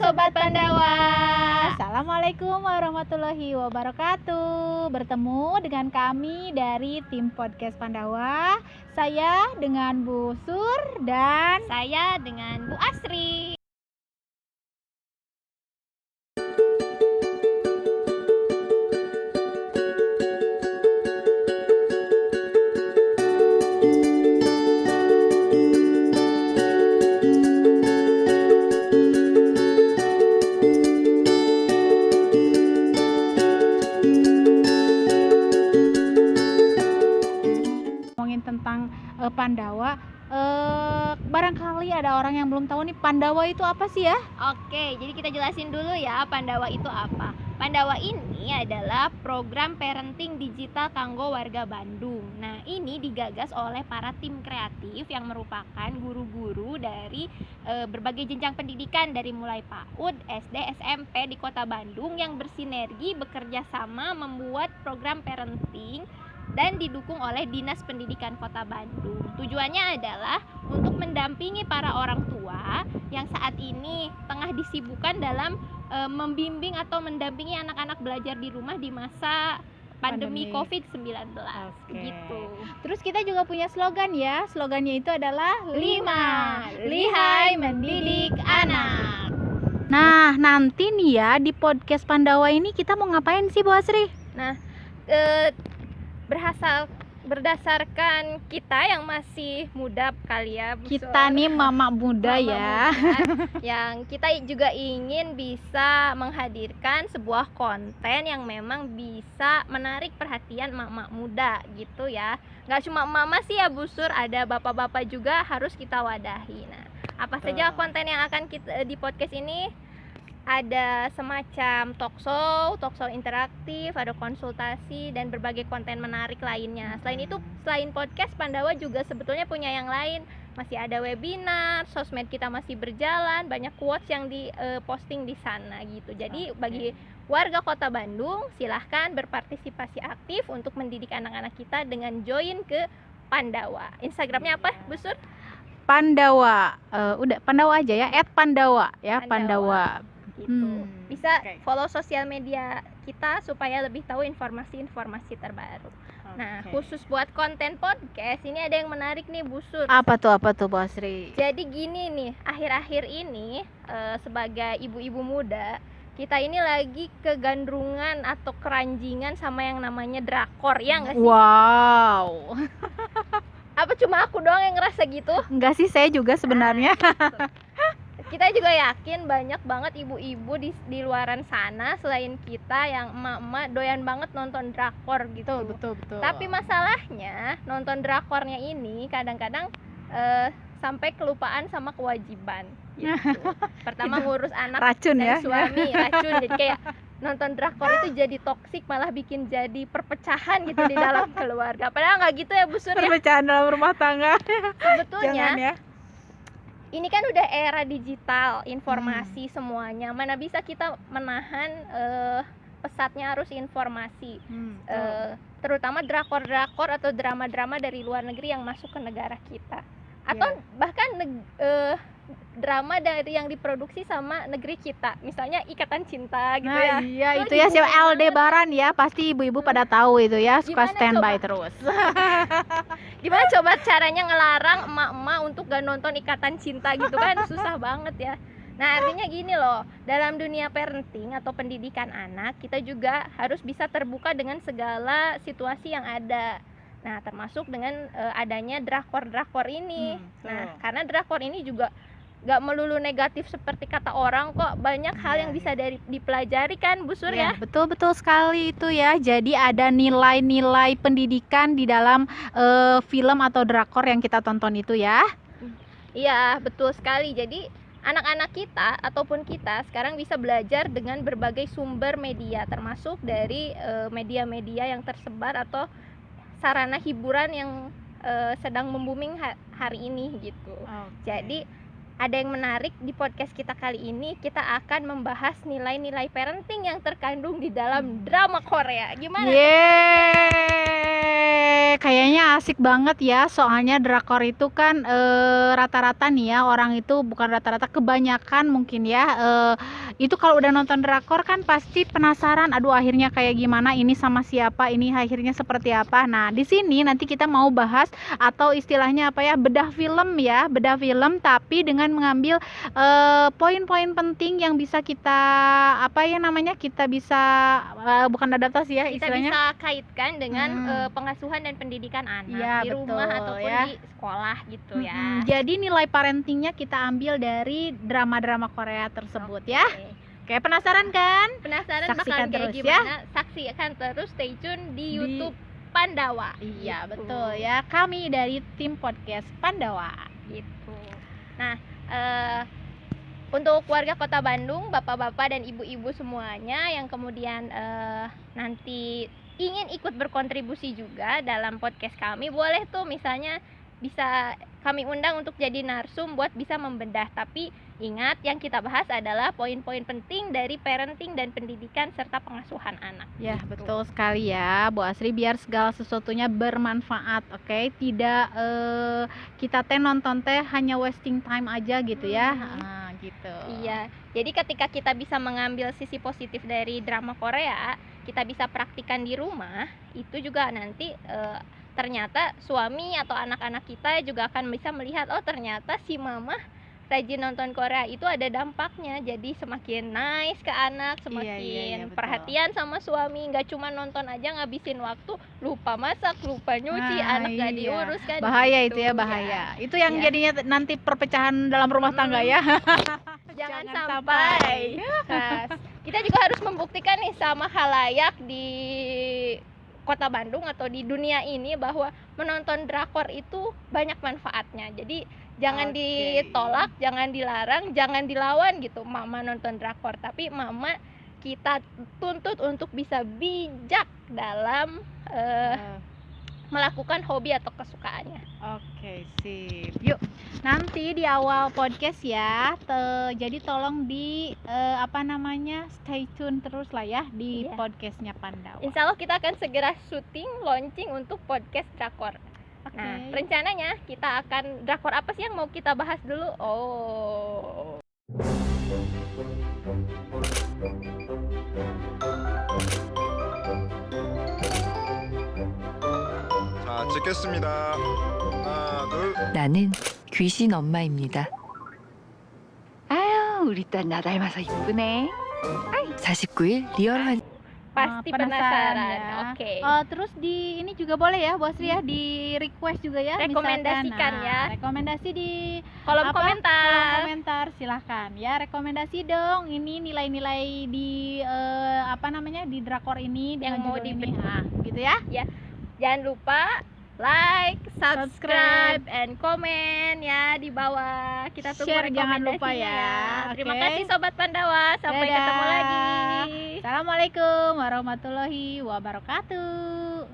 Sobat Pandawa. Assalamualaikum warahmatullahi wabarakatuh. Bertemu dengan kami dari tim podcast Pandawa. Saya dengan Bu Sur dan Saya dengan Bu Asri. ngomongin tentang Pandawa. Barangkali ada orang yang belum tahu nih, Pandawa itu apa sih ya? Oke, jadi kita jelasin dulu ya Pandawa itu apa. Pandawa ini adalah program parenting digital kanggo warga Bandung. Nah, ini digagas oleh para tim kreatif yang merupakan guru-guru dari berbagai jenjang pendidikan dari mulai PAUD, SD, SMP di Kota Bandung yang bersinergi bekerja sama membuat program parenting dan didukung oleh Dinas Pendidikan Kota Bandung. Tujuannya adalah untuk mendampingi para orang tua yang saat ini tengah disibukkan dalam membimbing atau mendampingi anak-anak belajar di rumah di masa pandemi COVID-19. Gitu. Terus kita juga punya slogan ya. Slogannya itu adalah 5 Lihai Mendidik Anak. Nah, nanti nih ya di podcast Pandawa ini kita mau ngapain sih, Bu Asri? Nah, berdasarkan kita yang masih muda kali ya, Kita nih mama muda ya. Yang kita juga ingin bisa menghadirkan sebuah konten yang memang bisa menarik perhatian emak-emak muda gitu ya. Nggak cuma mama sih ya Bu Sur, ada bapak-bapak juga harus kita wadahi. Nah, apa saja konten yang akan kita di podcast ini? Ada semacam talk show interaktif, ada konsultasi dan berbagai konten menarik lainnya. Selain itu, selain podcast, Pandawa juga sebetulnya punya yang lain. Masih ada webinar, sosmed kita masih berjalan, banyak quotes yang diposting di sana gitu. Jadi bagi warga Kota Bandung, silahkan berpartisipasi aktif untuk mendidik anak-anak kita dengan join ke Pandawa. Instagramnya apa, Bu Sur? Pandawa. Udah Pandawa aja ya, @Pandawa ya, Pandawa. Gitu. Bisa follow sosial media kita supaya lebih tahu informasi-informasi terbaru. Nah, khusus buat konten podcast ini ada yang menarik nih Bu Sur. Apa tuh Bu Asri? Jadi gini nih, akhir-akhir ini sebagai ibu-ibu muda, kita ini lagi kegandrungan atau keranjingan sama yang namanya drakor, ya nggak sih? Wow. Apa cuma aku doang yang ngerasa gitu? Enggak sih, saya juga sebenarnya. Kita juga yakin banyak banget ibu-ibu di luaran sana selain kita yang emak-emak doyan banget nonton drakor gitu. Betul. Tapi masalahnya nonton drakornya ini kadang-kadang sampai kelupaan sama kewajiban gitu. Pertama ngurus anak racun dan ya. suami, racun. Jadi kayak nonton drakor itu jadi toksik, malah bikin jadi perpecahan gitu di dalam keluarga. Padahal nggak gitu ya Bu Sur ya. Perpecahan dalam rumah tangga. Sebetulnya Jangan ya. ini kan udah era digital, informasi semuanya. Mana bisa kita menahan pesatnya arus informasi. Terutama drakor-drakor atau drama-drama dari luar negeri yang masuk ke negara kita. Atau bahkan drama dari yang diproduksi sama negeri kita. Misalnya Ikatan Cinta gitu ya. Iya, itu ya siapa Aldebaran ya. Pasti ibu-ibu pada tahu itu ya, suka standby terus. Gimana coba caranya ngelarang emak-emak untuk gak nonton Ikatan Cinta gitu kan, susah banget ya. Nah, artinya gini loh, dalam dunia parenting atau pendidikan anak, kita juga harus bisa terbuka dengan segala situasi yang ada. Nah, termasuk dengan adanya drakor-drakor ini. Nah, karena drakor ini juga gak melulu negatif seperti kata orang kok, banyak hal yang bisa dipelajari kan Bu Sur ya? Betul sekali itu ya. Jadi ada nilai-nilai pendidikan di dalam film atau drakor yang kita tonton itu ya. Iya, betul sekali. Jadi anak-anak kita ataupun kita sekarang bisa belajar dengan berbagai sumber media, termasuk dari media-media yang tersebar atau sarana hiburan yang sedang membooming hari ini gitu. Jadi ada yang menarik di podcast kita kali ini, kita akan membahas nilai-nilai parenting yang terkandung di dalam drama Korea. Gimana? Yeay. Oke, kayaknya asik banget ya. Soalnya drakor itu kan rata-rata nih ya, orang itu bukan rata-rata, kebanyakan mungkin ya. Itu kalau udah nonton drakor kan pasti penasaran, aduh akhirnya kayak gimana, ini sama siapa, ini akhirnya seperti apa. Nah, di sini nanti kita mau bahas atau istilahnya apa ya, bedah film ya, bedah film tapi dengan mengambil poin-poin penting yang bisa kita apa ya namanya, kita bisa bukan adaptasi ya Kita istilahnya. bisa kaitkan dengan pengasuhan dan pendidikan anak Iya, di rumah betul, ataupun ya. di sekolah gitu ya. Jadi nilai parentingnya kita ambil dari drama-drama Korea tersebut ya. Oke, penasaran kan? Penasaran bakal Saksikan kayak terus ya. gimana? Saksikan terus, stay tune di YouTube Pandawa. Iya, Gitu. betul ya. Kami dari tim podcast Pandawa. Gitu. Nah, untuk warga Kota Bandung, bapak-bapak dan ibu-ibu semuanya yang kemudian nanti ingin ikut berkontribusi juga dalam podcast kami, boleh tuh misalnya bisa kami undang untuk jadi narsum buat bisa membedah. Tapi ingat, yang kita bahas adalah poin-poin penting dari parenting dan pendidikan serta pengasuhan anak. Ya, Gitu. betul sekali ya, Bu Asri, biar segala sesuatunya bermanfaat, oke? Tidak kita nonton hanya wasting time aja gitu ya. Gitu. Iya, jadi ketika kita bisa mengambil sisi positif dari drama Korea, kita bisa praktikan di rumah, itu juga nanti ternyata suami atau anak-anak kita juga akan bisa melihat, oh ternyata si mama rajin nonton Korea itu ada dampaknya, jadi semakin nice ke anak, semakin Iya, betul. perhatian sama suami, nggak cuma nonton aja ngabisin waktu, lupa masak, lupa nyuci, anak nggak iya. diurus kan. Bahaya gitu, itu ya, bahaya. Itu yang Ya. jadinya nanti perpecahan dalam rumah tangga ya. Jangan Jangan sampai. Nah, kita juga harus membuktikan nih sama khalayak di Kota Bandung atau di dunia ini bahwa menonton drakor itu banyak manfaatnya. Jadi jangan Oke. ditolak, jangan dilarang, jangan dilawan gitu. Mama nonton drakor, tapi mama kita tuntut untuk bisa bijak dalam melakukan hobi atau kesukaannya. Oke, sip. Yuk, nanti di awal podcast ya. Jadi tolong di stay tune terus lah ya di Iya. podcastnya Pandawa. Insya Allah kita akan segera syuting launching untuk podcast drakor. Oke. Nah, rencananya kita akan drakor apa sih yang mau kita bahas dulu? Oh. 자, 찍겠습니다. 하나, 둘. 나는 귀신 엄마입니다. 아유, 우리 딸 나닮아서 이쁘네. 49일 리얼한 Pasti penasaran penasaran. ya. Oke. Terus di ini juga boleh ya, Bu Asri ya, di request juga ya. Rekomendasikan misalkan. ya. Rekomendasi di Kolom kolom komentar. komentar, silahkan ya, rekomendasi dong ini nilai-nilai di di drakor ini dengan Yang mau judul ini. dibedah. Gitu ya. Jangan lupa like, subscribe, and komen ya di bawah. Kita tunggu Share jangan rekomendasinya lupa ya. Terima Oke. kasih Sobat Pandawa. Sampai Dadah. ketemu lagi. Assalamualaikum warahmatullahi wabarakatuh.